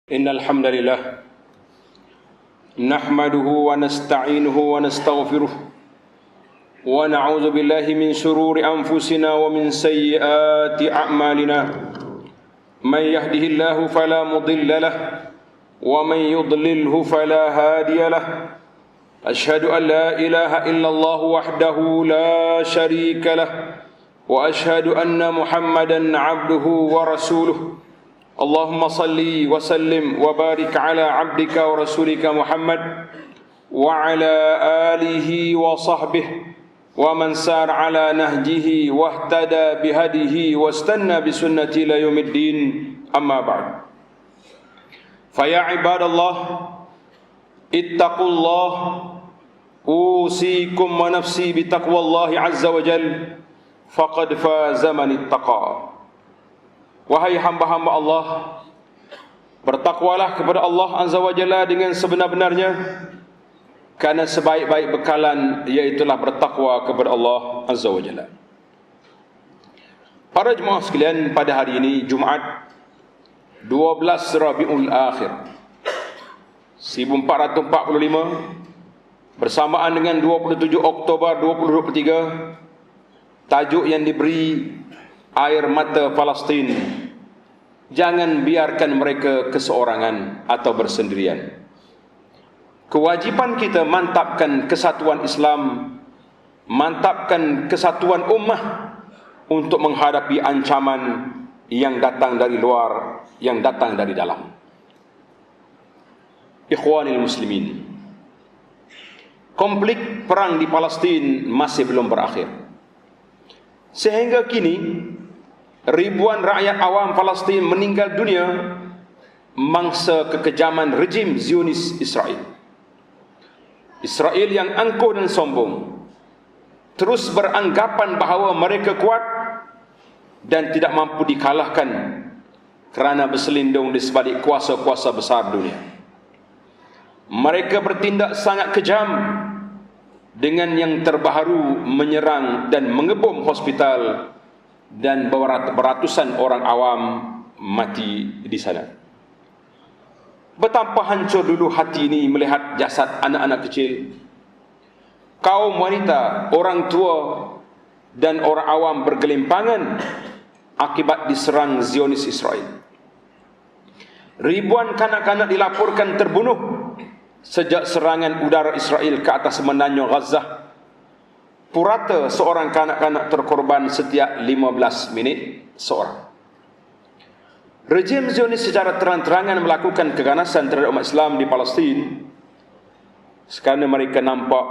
إن الحمد لله نحمده ونستعينه ونستغفره ونعوذ بالله من شرور أنفسنا ومن سيئات أعمالنا من يهده الله فلا مضل له ومن يضلله فلا هادي له أشهد أن لا إله إلا الله وحده لا شريك له وأشهد أن محمدا عبده ورسوله اللهم صل وسلم وبارك على عبدك ورسولك محمد وعلى آله وصحبه ومن سار على نهجه واهتدى بهديه واستنى بسنته إلى يوم الدين أما بعد فيا عباد الله اتقوا الله أوصيكم ونفسي بتقوى الله عز وجل فقد فاز من اتقى. Wahai hamba-hamba Allah, bertakwalah kepada Allah Azza wa Jalla dengan sebenar-benarnya, karena sebaik-baik bekalan iaitulah bertakwa kepada Allah Azza wa Jalla. Para jemaah sekalian, pada hari ini Jumaat 12 Rabiul Akhir 1445 bersamaan dengan 27 Oktober 2023, tajuk yang diberi air mata Palestin. Jangan biarkan mereka keseorangan atau bersendirian. Kewajipan kita mantapkan kesatuan Islam, mantapkan kesatuan ummah untuk menghadapi ancaman yang datang dari luar, yang datang dari dalam. Ikhwanil muslimin, konflik perang di Palestin masih belum berakhir. Sehingga kini ribuan rakyat awam Palestin meninggal dunia mangsa kekejaman rejim Zionis Israel. Israel yang angkuh dan sombong terus beranggapan bahawa mereka kuat dan tidak mampu dikalahkan kerana berselindung di sebalik kuasa-kuasa besar dunia. Mereka bertindak sangat kejam dengan yang terbaru menyerang dan mengebom hospital dan beratusan orang awam mati di sana. Betapa hancur dulu hati ini melihat jasad anak-anak kecil, kaum wanita, orang tua dan orang awam bergelimpangan akibat diserang Zionis Israel. Ribuan kanak-kanak dilaporkan terbunuh sejak serangan udara Israel ke atas menanjung Gaza. Purata seorang kanak-kanak terkorban setiap 15 minit seorang. Rejim Zionis secara terang-terangan melakukan keganasan terhadap umat Islam di Palestin kerana mereka nampak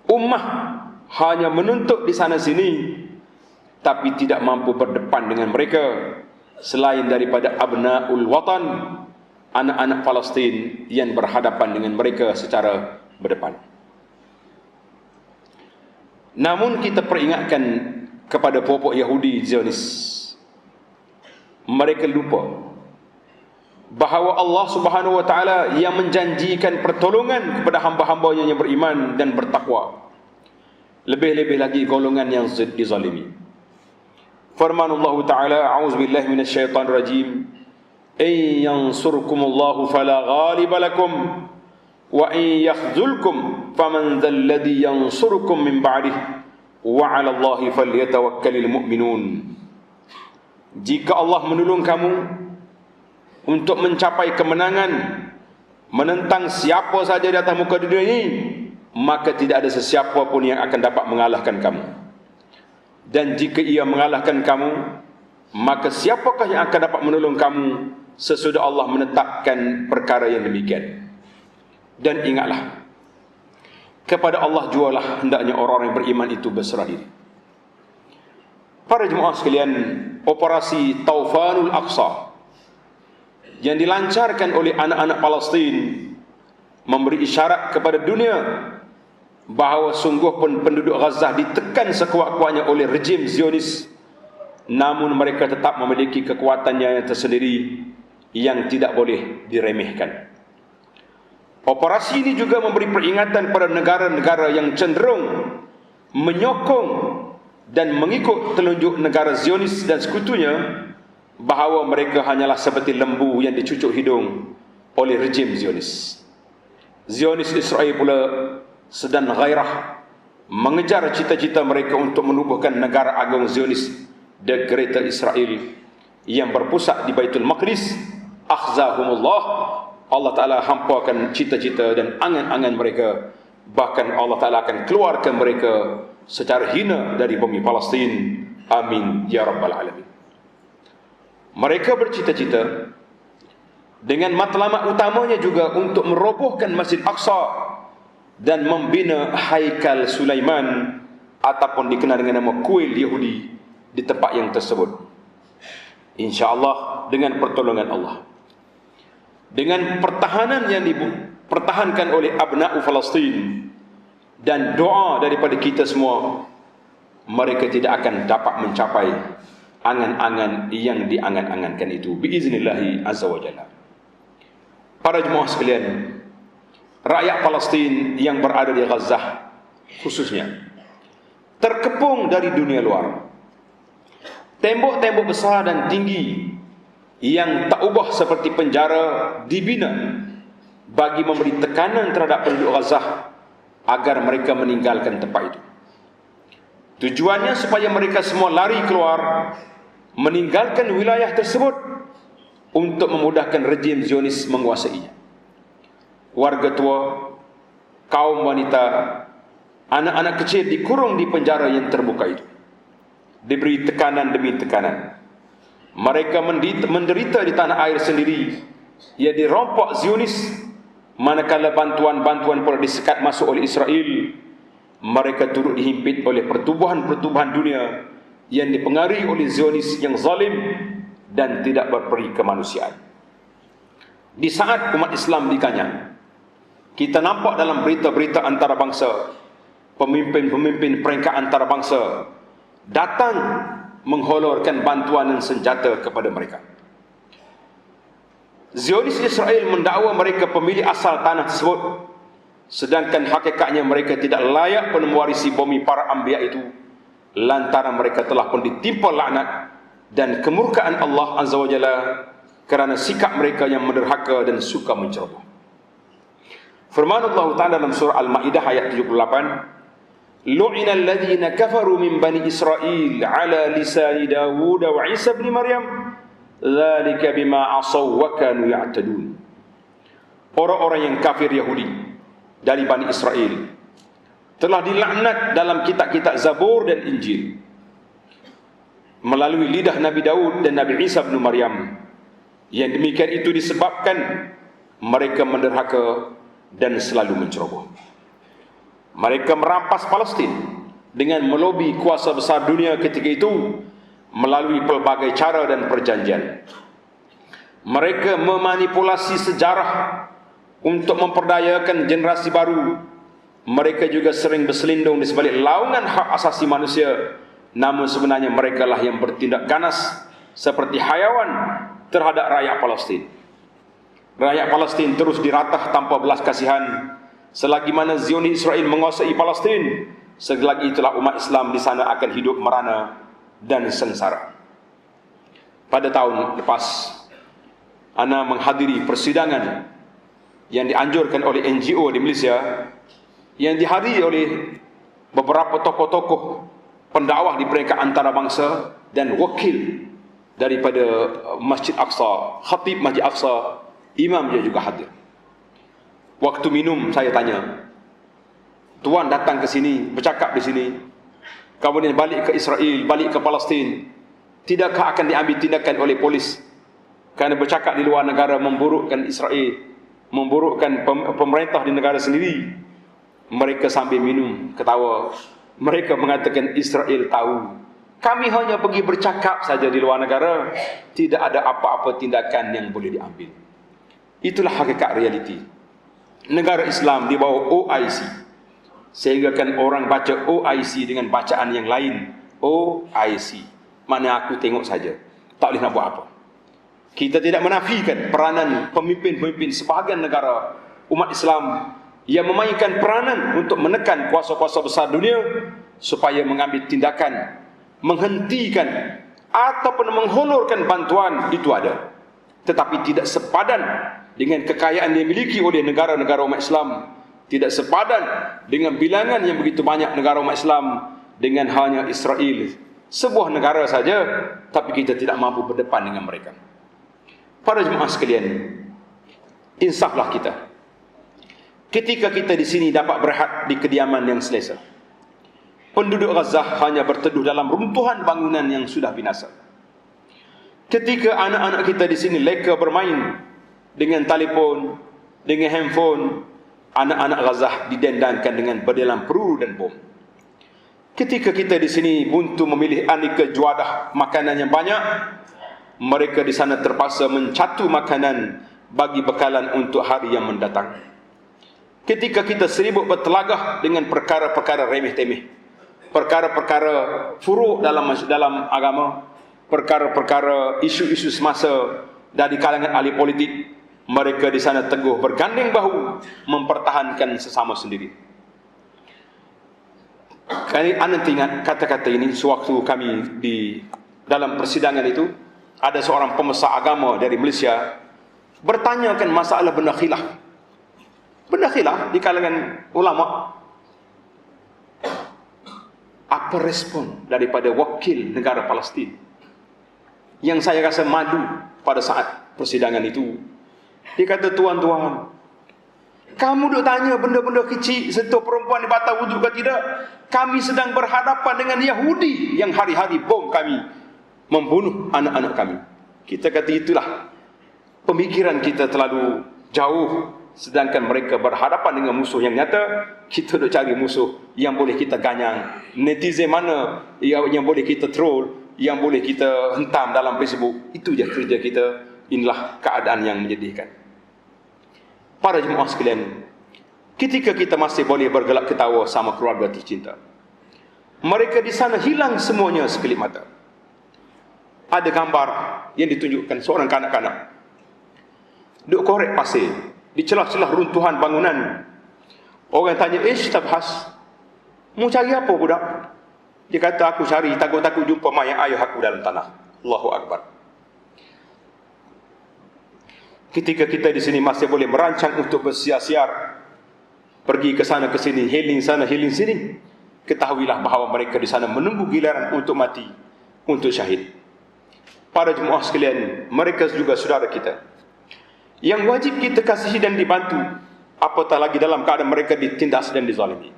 ummah hanya menuntut di sana sini tapi tidak mampu berdepan dengan mereka selain daripada abnaul watan, anak-anak Palestin yang berhadapan dengan mereka secara berdepan. Namun kita peringatkan kepada pokok Yahudi Zionis, mereka lupa bahawa Allah Subhanahu wa taala yang menjanjikan pertolongan kepada hamba-hambanya yang beriman dan bertakwa, lebih-lebih lagi golongan yang dizalimi. Firman Allah taala, a'udzubillahi minasyaitonir rajim, "Ay yansurkumullahu fala ghaliba lakum wa in yakhzulkum faman dhal ladzi yansurukum min ba'dih wa 'ala Allahi falyatawakkalul mu'minun." Jika Allah menolong kamu untuk mencapai kemenangan menentang siapa saja di atas muka dunia ini, maka tidak ada sesiapa pun yang akan dapat mengalahkan kamu. Dan jika ia mengalahkan kamu, maka siapakah yang akan dapat menolong kamu sesudah Allah menetapkan perkara yang demikian. Dan ingatlah, kepada Allah jualah hendaknya orang-orang yang beriman itu berserah diri. Para jemaah sekalian, operasi Taufanul Aqsa yang dilancarkan oleh anak-anak Palestin memberi isyarat kepada dunia bahawa sungguh pun penduduk Gaza ditekan sekuat-kuatnya oleh rejim Zionis, namun mereka tetap memiliki kekuatannya yang tersendiri yang tidak boleh diremehkan. Operasi ini juga memberi peringatan pada negara-negara yang cenderung menyokong dan mengikut telunjuk negara Zionis dan sekutunya bahawa mereka hanyalah seperti lembu yang dicucuk hidung oleh rejim Zionis. Zionis Israel pula sedang gairah mengejar cita-cita mereka untuk menubuhkan negara agung Zionis, The Greater Israel, yang berpusat di Baitul Maqdis. Akhzahumullah, Allah Ta'ala hampakan cita-cita dan angan-angan mereka. Bahkan Allah Ta'ala akan keluarkan mereka secara hina dari bumi Palestin. Amin ya Rabbal Alamin. Mereka bercita-cita dengan matlamat utamanya juga untuk merobohkan Masjid Aqsa dan membina Haikal Sulaiman, ataupun dikenal dengan nama Kuil Yahudi, di tempat yang tersebut. InsyaAllah dengan pertolongan Allah, dengan pertahanan yang dipertahankan oleh abna'u Palestin dan doa daripada kita semua, mereka tidak akan dapat mencapai angan-angan yang diangan-angankan itu biiznillahi azza wa jalla. Para jemaah sekalian, rakyat Palestin yang berada di Gaza khususnya terkepung dari dunia luar. Tembok-tembok besar dan tinggi yang tak ubah seperti penjara dibina bagi memberi tekanan terhadap penduduk Gaza agar mereka meninggalkan tempat itu. Tujuannya supaya mereka semua lari keluar, meninggalkan wilayah tersebut untuk memudahkan rejim Zionis menguasainya. Warga tua, kaum wanita, anak-anak kecil dikurung di penjara yang terbuka itu, diberi tekanan demi tekanan. Mereka menderita di tanah air sendiri, ia dirompok Zionis, manakala bantuan-bantuan pula disekat masuk oleh Israel. Mereka turut dihimpit oleh pertubuhan-pertubuhan dunia yang dipengaruhi oleh Zionis yang zalim dan tidak berperi kemanusiaan. Di saat umat Islam diganyang, kita nampak dalam berita-berita antarabangsa, pemimpin-pemimpin peringkat antarabangsa datang mengholorkan bantuan dan senjata kepada mereka. Zionis Israel mendakwa mereka pemilik asal tanah tersebut, sedangkan hakikatnya mereka tidak layak pun mewarisi bumi para anbiya itu, lantaran mereka telah pun ditimpa laknat dan kemurkaan Allah Azza wa Jalla kerana sikap mereka yang menderhaka dan suka menceroboh. Firman Allah Ta'ala dalam surah Al-Ma'idah ayat 78, Lu'ina alladhina kafaru min bani Israel ala lisani Dawud wa Isa ibn Maryam, dhalika bima asaw wa kanu ya'tadun. Orang-orang yang kafir Yahudi dari Bani Israel telah dilaknat dalam kitab-kitab Zabur dan Injil melalui lidah Nabi Daud dan Nabi Isa bin Maryam. Yang demikian itu disebabkan mereka menderhaka dan selalu menceroboh. Mereka merampas Palestin dengan melobi kuasa besar dunia ketika itu melalui pelbagai cara dan perjanjian. Mereka memanipulasi sejarah untuk memperdayakan generasi baru. Mereka juga sering berselindung di sebalik laungan hak asasi manusia, namun sebenarnya mereka lah yang bertindak ganas seperti hayawan terhadap rakyat Palestin. Rakyat Palestin terus diratah tanpa belas kasihan. Selagi mana Zionis Israel menguasai Palestin, selagi itulah umat Islam di sana akan hidup merana dan sengsara. Pada tahun lepas, ana menghadiri persidangan yang dianjurkan oleh NGO di Malaysia, yang dihadiri oleh beberapa tokoh-tokoh pendakwah di peringkat antarabangsa dan wakil daripada Masjid Aqsa, khatib Masjid Aqsa, imam dia juga hadir. Waktu minum saya tanya, tuan datang ke sini, bercakap di sini, kemudian balik ke Israel, balik ke Palestin, tidakkah akan diambil tindakan oleh polis kerana bercakap di luar negara memburukkan Israel, memburukkan pemerintah di negara sendiri? Mereka sambil minum ketawa. Mereka mengatakan Israel tahu kami hanya pergi bercakap saja di luar negara, tidak ada apa-apa tindakan yang boleh diambil. Itulah hakikat realiti negara Islam di bawah OIC. Sehingga kan orang baca OIC dengan bacaan yang lain, OIC, mana aku tengok saja, tak boleh nak buat apa. Kita tidak menafikan peranan pemimpin-pemimpin sebahagian negara umat Islam yang memainkan peranan untuk menekan kuasa-kuasa besar dunia supaya mengambil tindakan, menghentikan ataupun menghulurkan bantuan, itu ada. Tetapi tidak sepadan dengan kekayaan yang dimiliki oleh negara-negara umat Islam, tidak sepadan dengan bilangan yang begitu banyak negara umat Islam dengan hanya Israel, sebuah negara saja, tapi kita tidak mampu berdepan dengan mereka. Para jemaah sekalian, insaflah kita. Ketika kita di sini dapat berehat di kediaman yang selesa, penduduk Gaza hanya berteduh dalam runtuhan bangunan yang sudah binasa. Ketika anak-anak kita di sini leka bermain dengan telefon, dengan handphone, anak-anak Gaza didendangkan dengan berdalam peluru dan bom. Ketika kita di sini buntu memilih aneka juadah makanan yang banyak, mereka di sana terpaksa mencatu makanan bagi bekalan untuk hari yang mendatang. Ketika kita sibuk bertelagah dengan perkara-perkara remeh-temeh, perkara-perkara furuk dalam agama, perkara-perkara isu-isu semasa dari kalangan ahli politik, mereka di sana teguh bergandeng bahu mempertahankan sesama sendiri. Anda ingat kata-kata ini sewaktu kami di dalam persidangan itu, ada seorang pembesar agama dari Malaysia bertanyakan masalah benda khilaf. Benda khilaf di kalangan ulama. Apa respon daripada wakil negara Palestin yang saya rasa madu pada saat persidangan itu? Dia kata, tuan-tuan, kamu duk tanya benda-benda kecil, sentuh perempuan di batas wuduk ke tidak? Kami sedang berhadapan dengan Yahudi yang hari-hari bom kami, membunuh anak-anak kami. Kita kata itulah pemikiran kita terlalu jauh. Sedangkan mereka berhadapan dengan musuh yang nyata, kita duk cari musuh yang boleh kita ganyang. Netizen mana yang boleh kita troll, yang boleh kita hentam dalam Facebook. Itu je kerja kita. Inilah keadaan yang menyedihkan. Para jemaah sekalian, ketika kita masih boleh bergelak ketawa sama keluarga tercinta, mereka di sana hilang semuanya sekelip mata. Ada gambar yang ditunjukkan seorang kanak-kanak duk korek pasir di celah-celah runtuhan bangunan. Orang tanya, tabhas, mau cari apa budak? Dia kata, aku cari, takut-takut jumpa mayat ayah aku dalam tanah. Allahu Akbar. Ketika kita di sini masih boleh merancang untuk bersiar-siar, pergi ke sana ke sini, healing sana, healing sini, ketahuilah bahawa mereka di sana menunggu giliran untuk mati, untuk syahid. Para jemaah sekalian, mereka juga saudara kita yang wajib kita kasihi dan dibantu, apatah lagi dalam keadaan mereka ditindas dan dizalimi.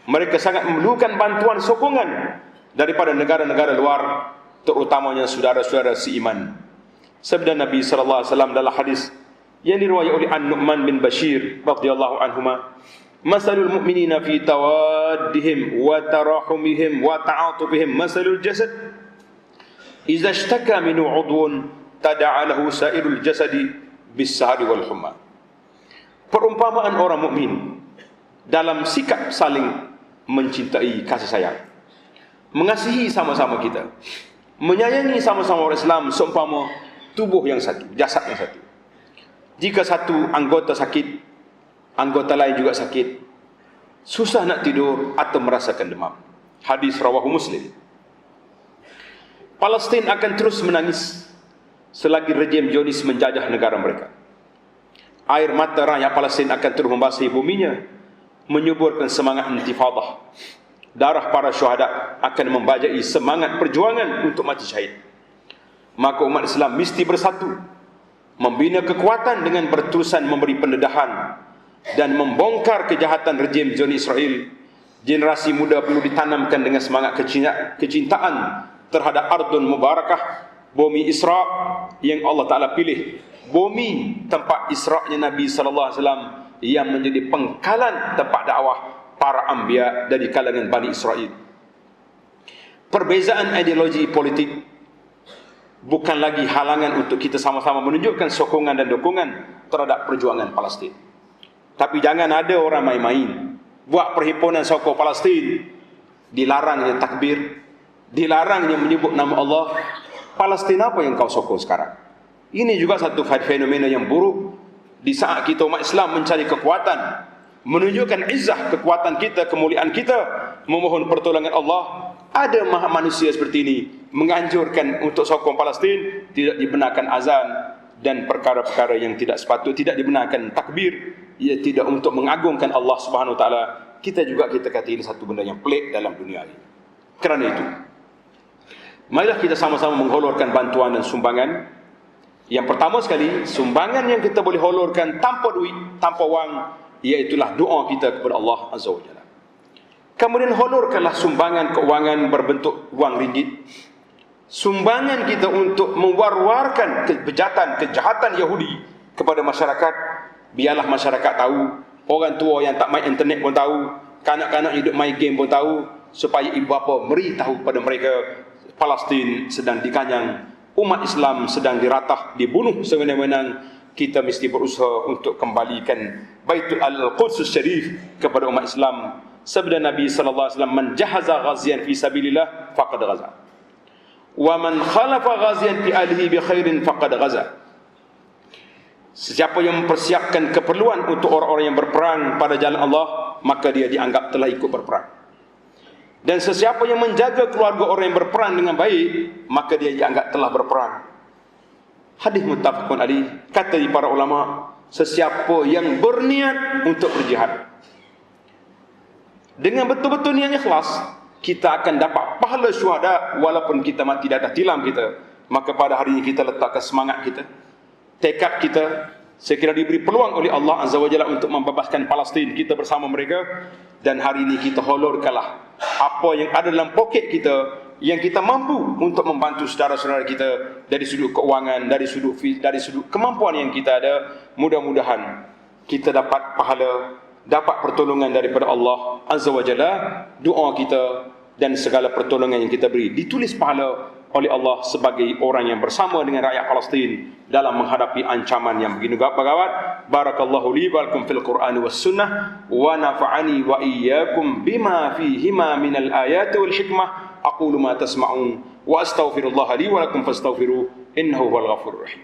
Mereka sangat memerlukan bantuan sokongan daripada negara-negara luar, terutamanya saudara-saudara seiman. Sabda Nabi sallallahu alaihi wasallam dalam hadis yang diriwayatkan oleh An-Nu'man bin Bashir radhiyallahu anhuma, masalul mu'minina fi tawaddihim wa tarahumihim wa ta'atufihim masalul jasad idza ishtaka minhu 'udwun tada'a lahu sa'irul jasadi bis-sahari wal humma. Perumpamaan orang mukmin dalam sikap saling mencintai, kasih sayang, mengasihi sama-sama kita, menyayangi sama-sama orang Islam seumpama tubuh yang satu, jasad yang satu. Jika satu anggota sakit, anggota lain juga sakit, susah nak tidur atau merasakan demam. Hadis rawahu Muslim. Palestin akan terus menangis selagi rejim Zionis menjajah negara mereka. Air mata rakyat Palestin akan terus membasahi buminya, menyuburkan semangat intifadah. Darah para syuhada akan membajai semangat perjuangan untuk mati syahid. Maka umat Islam mesti bersatu, membina kekuatan dengan berterusan memberi pendedahan dan membongkar kejahatan rejim Zionis Israel. Generasi muda perlu ditanamkan dengan semangat kecintaan terhadap Ardun Mubarakah, bumi Isra' yang Allah Ta'ala pilih, bumi tempat Isra'nya Nabi SAW yang menjadi pengkalan tempat dakwah para anbiya dari kalangan Bani Israel. Perbezaan ideologi politik bukan lagi halangan untuk kita sama-sama menunjukkan sokongan dan dukungan terhadap perjuangan Palestin. Tapi jangan ada orang main-main buat perhimpunan sokong Palestin, dilarangnya takbir, dilarangnya menyebut nama Allah. Palestin apa yang kau sokong sekarang? Ini juga satu fenomena yang buruk. Di saat kita umat Islam mencari kekuatan, menunjukkan izzah kekuatan kita, kemuliaan kita, memohon pertolongan Allah, ada manusia seperti ini menganjurkan untuk sokong Palestin, tidak dibenarkan azan dan perkara-perkara yang tidak sepatut, tidak dibenarkan takbir, ia tidak untuk mengagungkan Allah Subhanahu Wa Taala. Kita kata ini satu benda yang pelik dalam dunia ini. Kerana itu, marilah kita sama-sama mengholorkan bantuan dan sumbangan. Yang pertama sekali, sumbangan yang kita boleh holorkan tanpa duit, tanpa wang, iaitulah doa kita kepada Allah Azza wa Jalla. Kemudian holorkanlah sumbangan keuangan berbentuk wang ringgit. Sumbangan kita untuk mewar-warkan kejahatan Yahudi kepada masyarakat. Biarlah masyarakat tahu, orang tua yang tak main internet pun tahu, kanak-kanak hidup main game pun tahu, supaya ibu bapa beritahu kepada mereka Palestin sedang dikanyang, umat Islam sedang diratah, dibunuh sewenang-wenang. Kita mesti berusaha untuk kembalikan Baitul Al-Quds Syarif kepada umat Islam. Sabda Nabi sallallahu alaihi wasallam, "Man jahaza ghaziyan fi sabilillah faqad ghaza. Wa man khalafa ghaziyan fi ahlihi bi khairin faqad ghaza." Sesiapa yang mempersiapkan keperluan untuk orang-orang yang berperang pada jalan Allah, maka dia dianggap telah ikut berperang. Dan sesiapa yang menjaga keluarga orang yang berperang dengan baik, maka dia dianggap telah berperang. Hadis muttafaqun alaih. Kata para ulama, sesiapa yang berniat untuk berjihad dengan betul-betul niat ikhlas, kita akan dapat pahala syuhada walaupun kita mati darah tilam kita. Maka pada hari ini kita letakkan semangat kita, tekad kita, sekiranya diberi peluang oleh Allah Azza wa Jalla untuk membebaskan Palestin, kita bersama mereka. Dan hari ini kita holorkanlah apa yang ada dalam poket kita, yang kita mampu untuk membantu saudara-saudara kita dari sudut keuangan, dari sudut kemampuan yang kita ada. Mudah-mudahan kita dapat pahala, dapat pertolongan daripada Allah Azza wa Jalla. Doa kita dan segala pertolongan yang kita beri ditulis pahala oleh Allah sebagai orang yang bersama dengan rakyat Palestin dalam menghadapi ancaman yang begini gawat. Barakallahu li wa lakum fil Qur'ani was sunnah wa nafa'ani wa iyyakum bima fihima minal ayati wal hikmah. Aqulu ma tasma'un wa astaghfirullah li wa lakum fastaghfiruhu innahu huwal ghafurur rahim.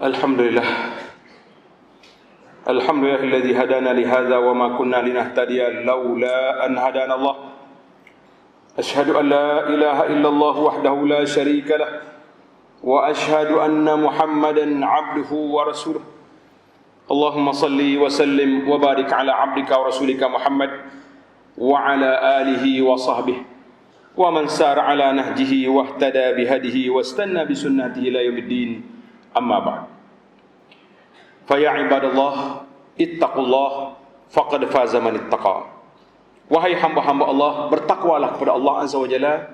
Alhamdulillah. Alhamdulillahilladzi hadana li hadza wa ma kunna linahtadiya laula an hadana Allah. Asyhadu an la ilaha illallah wahdahu la syarika lah wa asyhadu anna Muhammadan 'abduhu wa rasuluh. Allahumma salli wa sallim wa barik ala 'abdika wa rasulika Muhammad wa ala alihi wa sahbihi wa man sara ala nahjihi wa ihtada bihadihi wa istanna bi sunnatihi ila yaumiddin. Amma ba'd. Fa ya ibadallah, ittaqullah faqad faza man ittaqa. Wahai hamba-hamba Allah, bertakwalah kepada Allah Azza wa Jalla,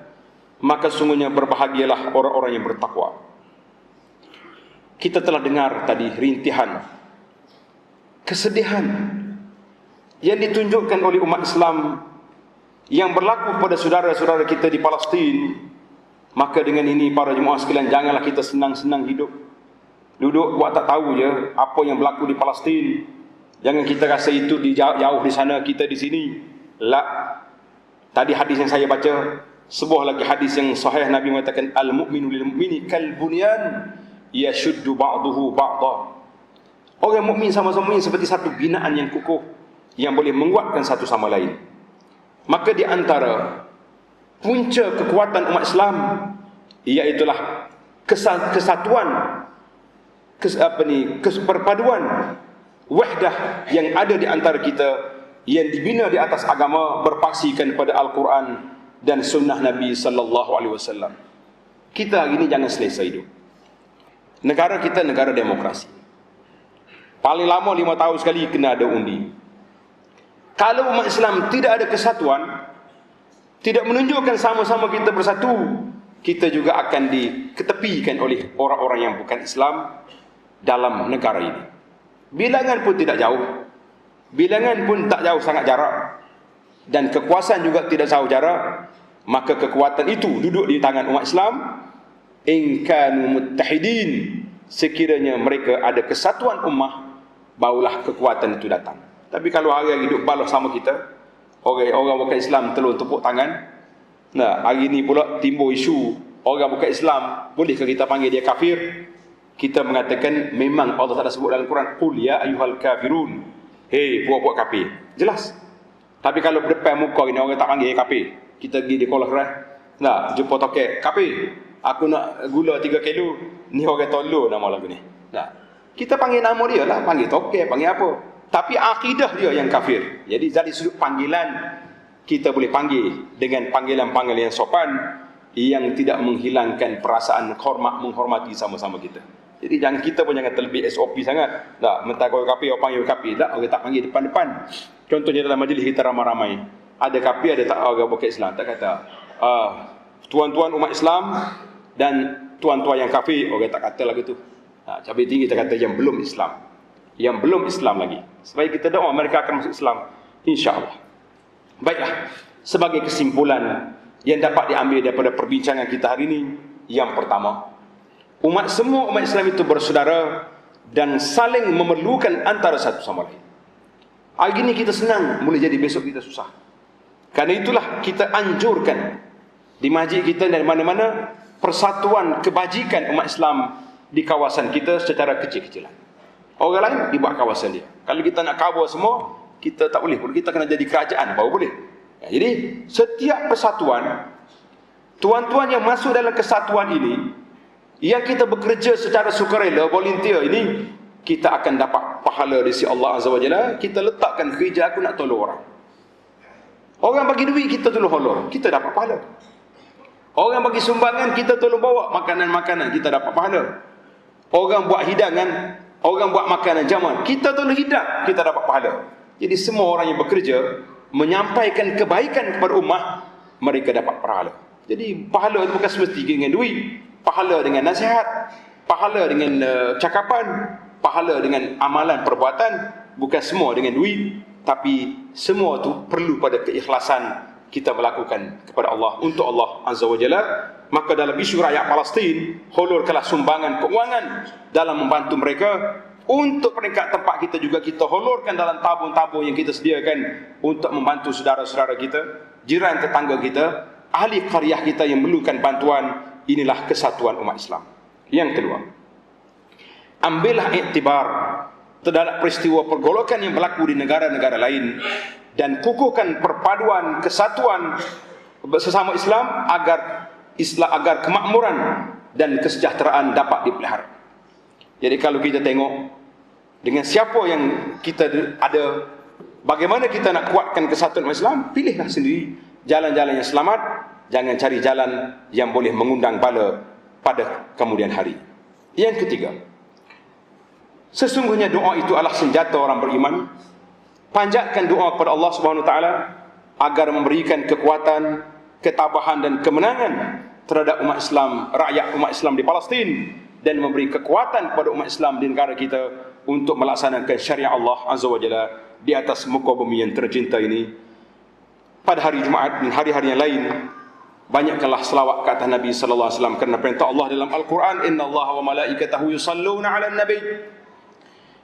maka sungguhnya berbahagialah orang-orang yang bertakwa. Kita telah dengar tadi rintihan kesedihan yang ditunjukkan oleh umat Islam yang berlaku pada saudara-saudara kita di Palestin. Maka dengan ini para jemaah sekalian, janganlah kita senang-senang hidup, duduk buat tak tahu je apa yang berlaku di Palestin. Jangan kita rasa itu jauh di sana, kita di sini. La. Tadi hadis yang saya baca, sebuah lagi hadis yang sahih, Nabi mengatakan al-mu'minu lil-mu'mini kal bunyan yashuddu ba'duhu ba'dha. Orang mukmin sama-sama mukmin seperti satu binaan yang kukuh yang boleh menguatkan satu sama lain. Maka di antara punca kekuatan umat Islam iaitulah kesatuan, perpaduan, wahdah yang ada di antara kita, yang dibina di atas agama, berpaksikan pada Al-Quran dan sunnah Nabi sallallahu alaihi wasallam. Kita hari ini jangan selesa hidup. Negara kita negara demokrasi. Paling lama 5 tahun sekali kena ada undi. Kalau umat Islam tidak ada kesatuan, tidak menunjukkan sama-sama kita bersatu, kita juga akan diketepikan oleh orang-orang yang bukan Islam dalam negara ini. Bilangan pun tidak jauh, bilangan pun tak jauh sangat jarak, dan kekuasaan juga tidak jauh jarak. Maka kekuatan itu duduk di tangan umat Islam. In kanu muttahidin, sekiranya mereka ada kesatuan ummah, barulah kekuatan itu datang. Tapi kalau hari-hari hidup balas sama kita, Orang bukan Islam telur tepuk tangan. Nah, hari ni pula timbul isu orang bukan Islam, bolehkah kita panggil dia kafir? Kita mengatakan memang Allah Taala sebut dalam Quran, qul ya ayyuhal kafirun. Hei puak-puak kafir. Jelas. Tapi kalau berdepan muka ni orang tak panggil kafir. Kita pergi di kolah keras. Nah, jumpa tokek kafir. Aku nak gula 3 kilo. Ni orang tolong nama lagu ni. Nah, kita panggil nama dia lah, panggil tokek, panggil apa. Tapi akidah dia yang kafir. Jadi dari sudut panggilan kita boleh panggil dengan panggilan-panggilan yang sopan yang tidak menghilangkan perasaan hormat menghormati sama-sama kita. Jadi kita pun jangan terlebih SOP sangat. Tak, mentah kau kapi, orang panggil kapi. Tak, orang tak panggil depan-depan. Contohnya dalam majlis kita ramai-ramai. Ada kapi, ada tak orang bukan Islam. Tak kata, tuan-tuan umat Islam dan tuan-tuan yang kafir. Orang tak kata lagu tu. Cabai tinggi kita kata yang belum Islam. Yang belum Islam lagi. Supaya kita doa mereka akan masuk Islam. InsyaAllah. Baiklah. Sebagai kesimpulan yang dapat diambil daripada perbincangan kita hari ini, yang pertama, semua umat Islam itu bersaudara dan saling memerlukan antara satu sama lain. Hari ini kita senang, boleh jadi besok kita susah. Karena itulah kita anjurkan di masjid kita dan mana-mana persatuan kebajikan umat Islam di kawasan kita secara kecil-kecilan. Orang lain dibuat kawasan dia. Kalau kita nak cover semua, kita tak boleh. Kita kena jadi kerajaan baru boleh. Jadi setiap persatuan, tuan-tuan yang masuk dalam kesatuan ini, yang kita bekerja secara sukarela, volunteer ini, kita akan dapat pahala di sisi Allah Azza wa Jalla. Kita letakkan kerja aku nak tolong orang. Orang bagi duit, kita tolong holor, kita dapat pahala. Orang bagi sumbangan, kita tolong bawa makanan-makanan, kita dapat pahala. Orang buat hidangan, orang buat makanan jamuan, kita tolong hidang, kita dapat pahala. Jadi semua orang yang bekerja menyampaikan kebaikan kepada ummah, mereka dapat pahala. Jadi pahala itu bukan semesti dengan duit. Pahala dengan nasihat, pahala dengan cakapan, pahala dengan amalan perbuatan, bukan semua dengan duit, tapi semua itu perlu pada keikhlasan kita melakukan kepada Allah, untuk Allah Azza wa Jalla. Maka dalam isu rakyat Palestin, holurkanlah sumbangan keuangan dalam membantu mereka. Untuk peringkat tempat kita juga kita holurkan dalam tabung-tabung yang kita sediakan untuk membantu saudara-saudara kita, jiran tetangga kita, ahli qaryah kita yang memerlukan bantuan. Inilah kesatuan umat Islam. Yang kedua, ambillah iktibar terhadap peristiwa pergolakan yang berlaku di negara-negara lain dan kukuhkan perpaduan kesatuan sesama Islam agar kemakmuran dan kesejahteraan dapat dipelihara. Jadi kalau kita tengok dengan siapa yang kita ada, bagaimana kita nak kuatkan kesatuan umat Islam, pilihlah sendiri jalan-jalan yang selamat. Jangan cari jalan yang boleh mengundang bala pada kemudian hari. Yang ketiga, sesungguhnya doa itu adalah senjata orang beriman. Panjatkan doa kepada Allah Subhanahu Wa Taala agar memberikan kekuatan, ketabahan dan kemenangan terhadap umat Islam, rakyat umat Islam di Palestin, dan memberi kekuatan kepada umat Islam di negara kita untuk melaksanakan syariat Allah Azza wa Jalla di atas muka bumi yang tercinta ini. Pada hari Jumaat dan hari-hari yang lain, banyakkanlah selawat ke atas Nabi sallallahu alaihi wasallam, kerana perintah Allah dalam Al-Quran, innallaha wa malaikatahu yusalluna 'alan nabi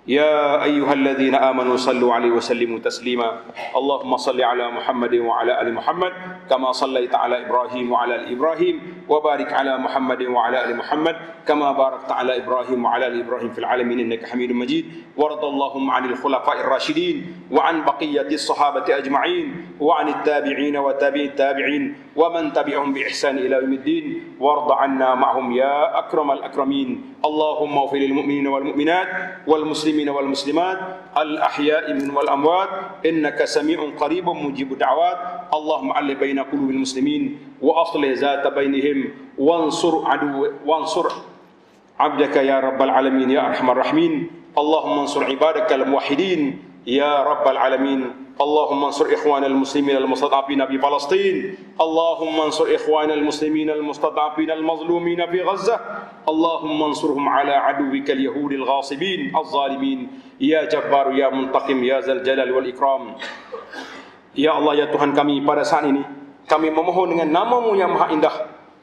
ya ayyuhalladzina amanu sallu 'alaihi wa sallimu taslima. Allahumma salli 'ala Muhammadin wa 'ala ali Muhammad kama sallaita 'ala Ibrahim wa 'ala ali Ibrahim wa barik 'ala Muhammadin wa 'ala ali Muhammad kama barakta 'ala Ibrahim wa 'ala ali Ibrahim fil 'alamin innaka Hamidum Majid. Waradallahu 'anil khulafa'ir rasyidin wa 'an baqiyatis sahabati ajma'in wa 'anit tabi'in wa tabi'it tabi'in wa man tabi'ahum bi ihsan ila yaumiddin warda 'anna ma'hum ya akramal akramin. Allahumma ighfir lil mu'minina wal mu'minat wal muslimina wal muslimat al ahya'i minhum wal amwat innaka sami'un qaribun mujibud da'wat. Allahumma 'allif baina qulubil muslimin wa aslih zata bainihim wansur 'abdaka ya rabbal alamin ya arhamar rahimin. Allahumma ansur ibadakal muwahhidin ya rabbal alamin. Allahumma ansur ikhwanal muslimin al-mustad'afin fi Palestin. Allahumma ansur ikhwanal muslimin al-mustad'afin al-mazlumin fi Gaza. Allahumma ansurhum ala aduwika al-yahudil ghasibin al-zalimin ya jabbar ya muntaqim ya zal jalal wal ikram. Ya Allah, ya Tuhan kami, pada saat ini kami memohon dengan nama-Mu yang maha indah,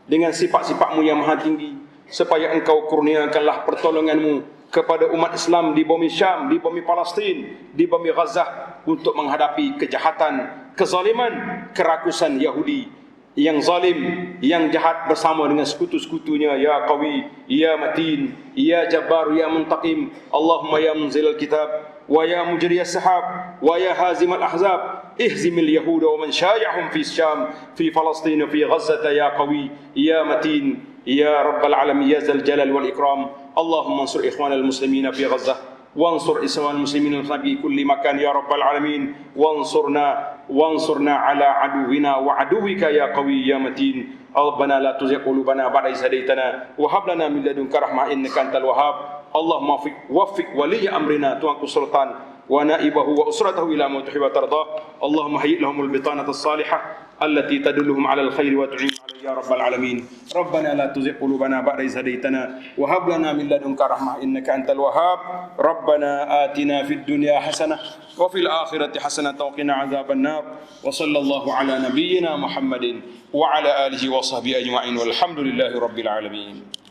dengan sifat-sifat-Mu yang maha tinggi, supaya Engkau kurniakanlah pertolongan-Mu kepada umat Islam di bumi Syam, di bumi Palestin, di bumi Gaza, untuk menghadapi kejahatan kezaliman, kerakusan Yahudi yang zalim, yang jahat bersama dengan sekutu-sekutunya. Ya Qawi, Ya Matin, Ya Jabbar, Ya Muntaqim. Allahumma ya munzil al-kitab, wa ya mujri as-sahab, wa ya hazim al-ahzab, ihzim al-yahuda wa man syaya'hum fi Syam, fi Falastin, fi Gazzah. Ya Qawi, Ya Matin, Ya Rabbal Alamin, Ya Zal Jalal wal Ikram. Allahumma ansur ikhwan al-muslimina fi Gazzah, وانصر إخوان المسلمين في كل مكان يا رب العالمين. وانصرنا على عدونا وعدوك يا قوي يا متين. ربنا لا تزغ قلوبنا بعد إذ هديتنا وهب لنا من لدنك رحمة إنك أنت الوهاب. اللهم وفق ولي أمرنا توانك السلطان ونائبه وأسرته إلى ما تحب وترضاه. اللهم هيئ لهم البطانة الصالحة التي تدلهم على الخير وتعين عليه يا رب العالمين. ربنا لا تزغ قلوبنا بعد إذ هديتنا وهب لنا من لدنك رحمة إنك أنت الوهاب. ربنا آتنا في الدنيا حسنة وفي الآخرة حسنة وقنا عذاب النار. وصلى الله على نبينا محمد وعلى آله وصحبه أجمعين والحمد لله رب العالمين.